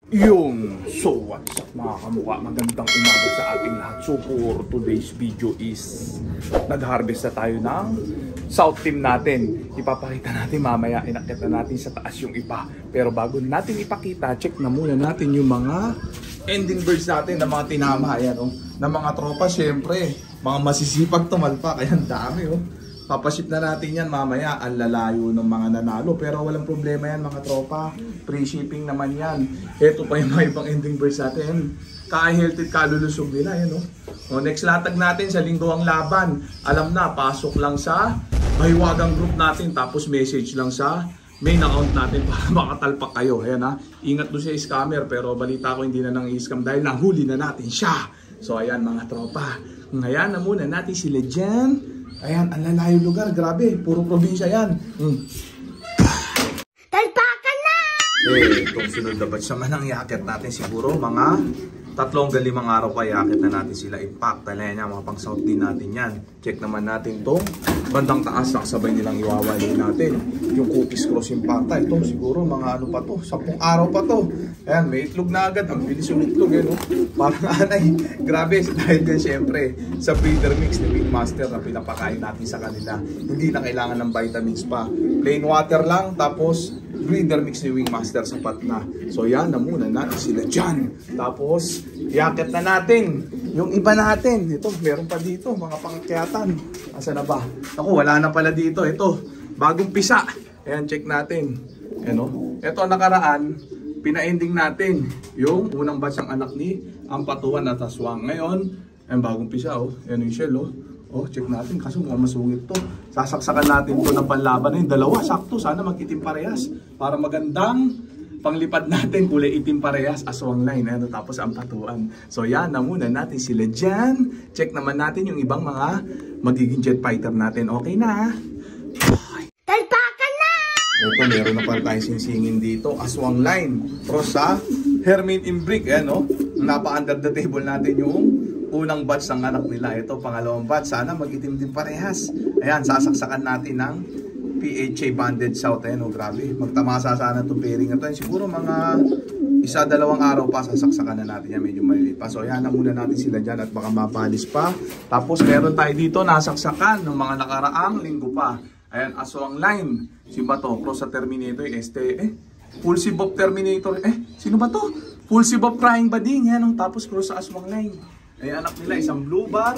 So what's up mga kamukha, magandang umaga sa ating lahat. So for today's video is nag-harvest na tayo ng South team natin. Ipapakita natin mamaya, inakit na natin sa taas yung iba. Pero bago natin ipakita, check na muna natin yung mga ending birds natin na mga tinama. Ayan, oh, na mga tropa, syempre mga masisipag tumalpak. Ayan, dami oh. Papaship na natin yan mamaya. Ang lalayo ng mga nanalo. Pero walang problema yan mga tropa. Free shipping naman yan. Ito pa yung mga ibang ending birds natin. Ka-healthy, kalulusog nila. Yan, o, next latag natin sa linggo ang laban. Alam na, pasok lang sa mahiwagang group natin. Tapos message lang sa main account natin para makatalpak kayo. Ayan ha. Ingat doon sa scammer. Pero balita ko hindi na nang i-scam dahil nahuli na natin siya. So ayan mga tropa. Ngayon na muna natin sila dyan. Ayan, ang lalayong lugar, grabe, puro probinsya yan. Talpakan na! Itong sunod na batch naman ang iakyat natin siguro mga 3-5 araw pa iakyat na natin sila. Impact, talaga niya, mga pang south din natin yan. Check naman natin itong bandang taas, nakasabay nilang iwawali natin. Yung cookies cross impacta, ito siguro mga ano pa to, 10 araw pa to. Ayan, may itlog na agad, ang bilis yung itlog, eh, no? Parang anay, grabe, dahil din syempre sa breeder mix ni Wing Master na pinapakain natin sa kanila. Hindi na kailangan ng vitamins pa. Plain water lang, tapos breeder mix ni Wing Master sapat na. So yan na muna natin sila dyan. Tapos iakyat na natin yung iba natin. Ito, meron pa dito, mga pangakyatan. Asa na ba? Ako, wala na pala dito. Ito, bagong pisa. Ayan, check natin. Ayan, ito ang nakaraan. Pina-ending natin yung unang batch ng anak ni Ampatuan at Aswang. Ngayon, ayan, bagong pisa. Ayan yung shell. Oh, check natin. Kaso mukhang masungit to. Sasaksakan natin to ng panlaban na yung dalawa. Sakto, sana mag-itim parehas. Para magandang panglipad natin. Kulay itim parehas. Aswang line. Ayan, tapos Ampatuan. So yan na muna natin sila dyan. Check naman natin yung ibang mga magiging jet fighter natin. Okay na. Talpakan na! Ito, meron na pala tayo singsingin dito. Aswang line. Cross sa Hermit Imbrick. Ayan, napa-under the table natin yung unang batch ng anak nila. Ito, pangalawang batch. Sana mag-itim din parehas. Ayan, sasaksakan natin ng PHA Banded South. Ayan, grabe. Magtamasa sana itong pairing na ito. Siguro mga 1-2 araw pa, sasaksakan na natin yan. Medyo maliliit pa. So, ayan na muna natin sila dyan at baka mapalis pa. Tapos, meron tayo dito nasaksakan ng mga nakaraang linggo pa. Ayan, Aswang line. Si ba to? Cross sa Terminator. Full Sibop Terminator. Sino ba to? Full Sibop Crying Bading. Yan, tapos cross sa Aswang line. Ay anak nila, isang blue bar,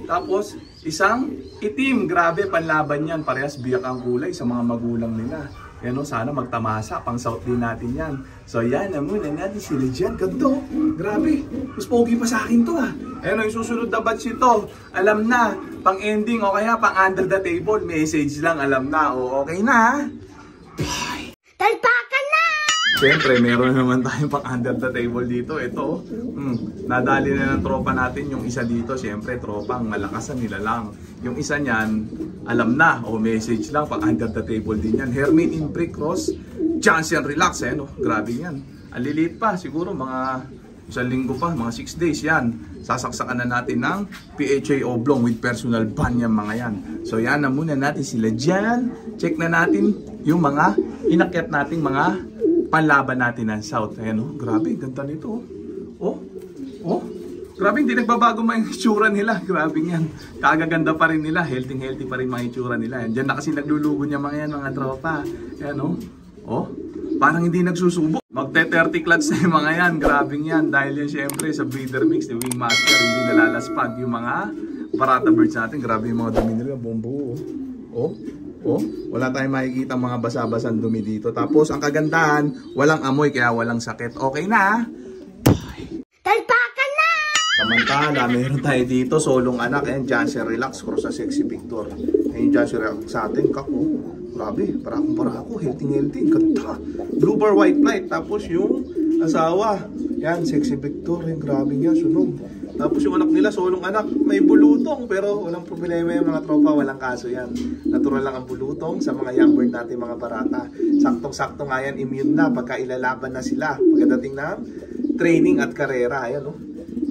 tapos isang itim. Grabe, panlaban yan. Parehas biyak ang kulay sa mga magulang nila. Yan, sana magtamasa, pang south din natin yan. So yan na muna natin sila dyan. Ganto, grabe, mas pogi pa sa akin to Ayan, yung susunod na batch ito. Alam na, pang ending o kaya pang under the table. Message lang, alam na. O okay na. Bye! Talpakan na! Siyempre, meron naman tayong pang under the table dito. Ito, nadali na ng tropa natin yung isa dito. Siyempre, tropang malakasan nila lang. Yung isa niyan, alam na. O message lang, pang under the table din yan. Hermit Imbrick Cross, Johnson Relax. Grabe yan. Aliliit pa, siguro mga 1 linggo pa, mga 6 days yan. Sasaksakan na natin ng PHA Oblong with personal ban yan mga yan. So yan na muna natin sila dyan. Check na natin yung mga inakyat nating mga panlaban natin ng South. Ayan, grabe, ganda nito. Grabe, hindi nagbabago mga itsura nila. Grabe yan. Kagaganda pa rin nila. Healthy pa rin mga itsura nila. Diyan na kasi naglulugo niya mga tropa. Ayan, parang hindi nagsusubo. Magte-30 clutch na yung mga yan. Grabe yan. Dahil yan syempre sa breeder mix ni Wing Master. Hindi nalalaspag yung mga barata birds natin. Grabe yung mga dumi nila. Bombo. Wala tayong makikita mga basa-basang dumi dito. Tapos ang kagandahan, walang amoy kaya walang sakit. Okay na. Talpakan na! Samantala, meron tayo dito, solong anak. Ayan, Johnson Relax, cross sa Sexy Victor. Ayan, Johnson Relax sa atin, kako. Grabe, para ako, healthy. Ganda. Blue bar white flight. Tapos yung asawa. Yan, Sexy Victor. Ayan, grabe niya, sunog. Tapos yung anak nila, solong anak, may bulutong. Pero walang problema yung mga tropa, walang kaso yan. Natural lang ang bulutong sa mga young bird natin, mga barata. Saktong-sakto nga yan, immune na pagka ilalaban na sila. Pagdating na training at karera, ayan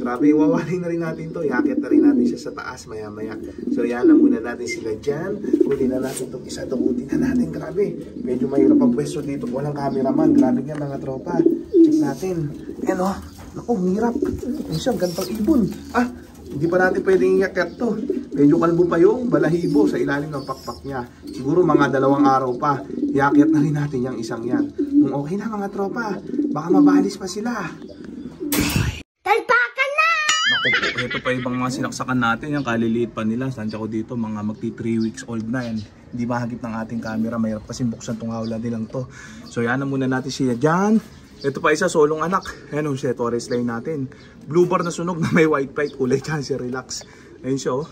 Grabe, iwawaling na rin natin to. Iakit na rin natin siya sa taas maya-maya. So yan na muna natin sila dyan. Kunin na natin itong isa. Tukutin na natin. Grabe, medyo mahirap ang pwesto dito. Walang cameraman. Grabe nga mga tropa. Check natin. Ayan o. Naku, hirap. Ayan siya, gantang ibon. Hindi pa natin pwedeng iakyat to. Medyo kalbo pa yung balahibo sa ilalim ng pakpak niya. Siguro mga 2 araw pa. Iakyat na rin natin yung isang yan. Kung okay na mga tropa, baka mabalis pa sila. Talpakan na! Naku po, ito pa ibang mga sinaksakan natin. Yung kaliliit pa nila. Tansya ko dito, mga magti 3 weeks old na yan. Hindi mahagip ng ating camera. Mahirap kasi buksan tong hawla nilang to. So yan na muna natin siya dyan. Ito pa isa, solong anak. Ayan o siya, Torres line natin. Blue bar na sunog na may white pipe. Kulay cancer, relax. Ayun siya o.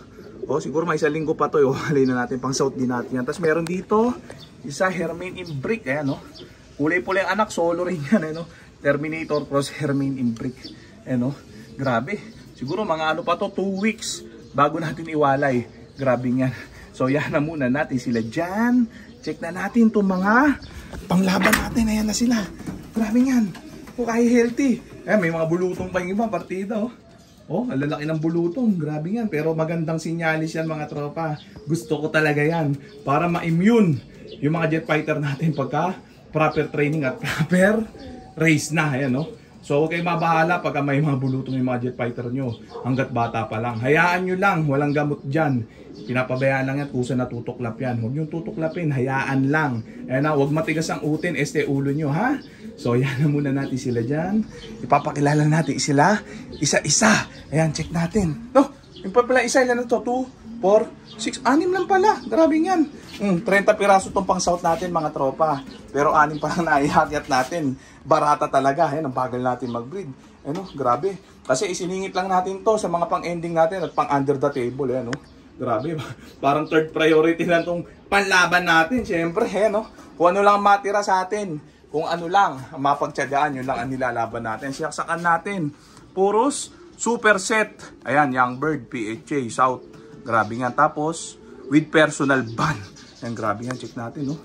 O siguro may 1 linggo pa to. Halay na natin, pang south din natin yan. Tapos meron dito, isa Hermine in brick. Ayan o. Kulay pula yung anak, solo rin yan. Ayan o. Terminator cross Hermine in brick. Ayan o. Grabe. Siguro mga ano pa to, 2 weeks bago natin iwalay. Grabe yan. So yan na muna natin sila dyan. Check na natin itong mga panglaban natin. Ayan na sila. Grabe yan. O kahit healthy. Ayan, may mga bulutong pa yung iba partida. Oh, ang lalaki ng bulutong. Grabe yan. Pero magandang sinyalis yan mga tropa. Gusto ko talaga yan. Para ma-immune yung mga jet fighter natin pagka proper training at proper race na. Ayan, no? So huwag kayo mabahala pagka may mga bulutong yung mga jet fighter nyo. Hanggat bata pa lang. Hayaan nyo lang. Walang gamot dyan. Pinapabayaan lang yan kusa natutuklap yan. Huwag nyo tutuklapin. Hayaan lang. Ayan na. Huwag matigas ang utin. Ulo nyo, ha? So yan na muna natin sila dyan. Ipapakilala natin sila isa-isa. Ayan, check natin. No, yung pala isa, ilan na to? 2, 4, 6, 6 lang pala. Grabe yan. 30 piraso itong pang south natin mga tropa. Pero 6 pa lang naihakyat natin. Barata talaga. Ayan, ang bagal natin mag-breed. Ano, grabe. Kasi isiningit lang natin to sa mga pang-ending natin at pang-under the table. Ayan, no? Grabe. Parang third priority lang itong panlaban natin. Siyempre, no? Kung ano lang matira sa atin. Kung ano lang, mapagtyagaan, yun lang ang nilalaban natin. Siyaksakan natin. Puros super set. Ayan, Young Bird, PHA, South. Grabe nga. Tapos, with personal ban. Ayan, grabe nga. Check natin, no?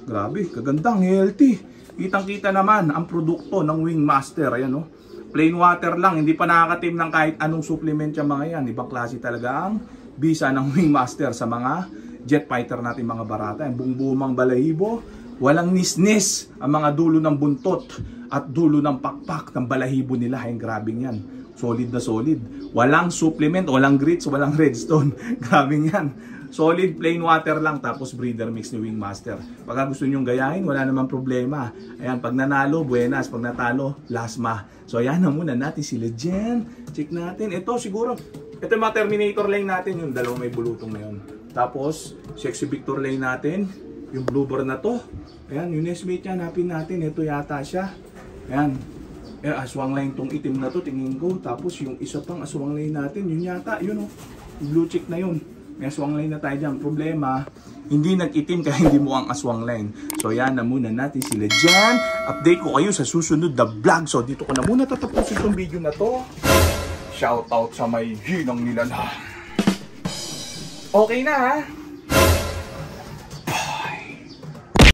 Grabe, kagandang, healthy. Kitang-kita naman ang produkto ng Wingmaster. Ayan, no? Plain water lang. Hindi pa nakakatim ng kahit anong supplement yung mga yan. Ibang klase talaga ang bisa ng Wingmaster sa mga jet fighter natin, mga barata. Ayan, buong-buumang balahibo. Walang nisnis ang mga dulo ng buntot at dulo ng pakpak ng balahibo nila. Ay, grabing yan. Solid na solid. Walang supplement, walang grits, walang redstone. Grabing yan. Solid plain water lang tapos breeder mix ni Wingmaster. Pagka gusto nyong gayahin, wala namang problema. Ayan, pag nanalo, buenas. Pag natalo, lasma. So ayan na muna natin sila dyan. Check natin. Ito siguro, ito yung mga Terminator lane natin. Yung dalawang may bulutong na yun. Tapos, Sexy Victor lane natin. Yung blue bar na to. Ayan, yung nestmate niya, hanapin natin. Ito yata siya. Ayan. Aswang line tong itim na to, tingin ko. Tapos yung isa pang aswang line natin, yun yata. Yun o. Blue chick na yun. May aswang line na tayo dyan. Problema, hindi nag-itim kaya hindi mo ang aswang line. So yan na muna natin sila dyan. Update ko kayo sa susunod na vlog. So dito ko na muna tatapusin itong video na to. Shoutout sa may hinang nila na. Okay na ha.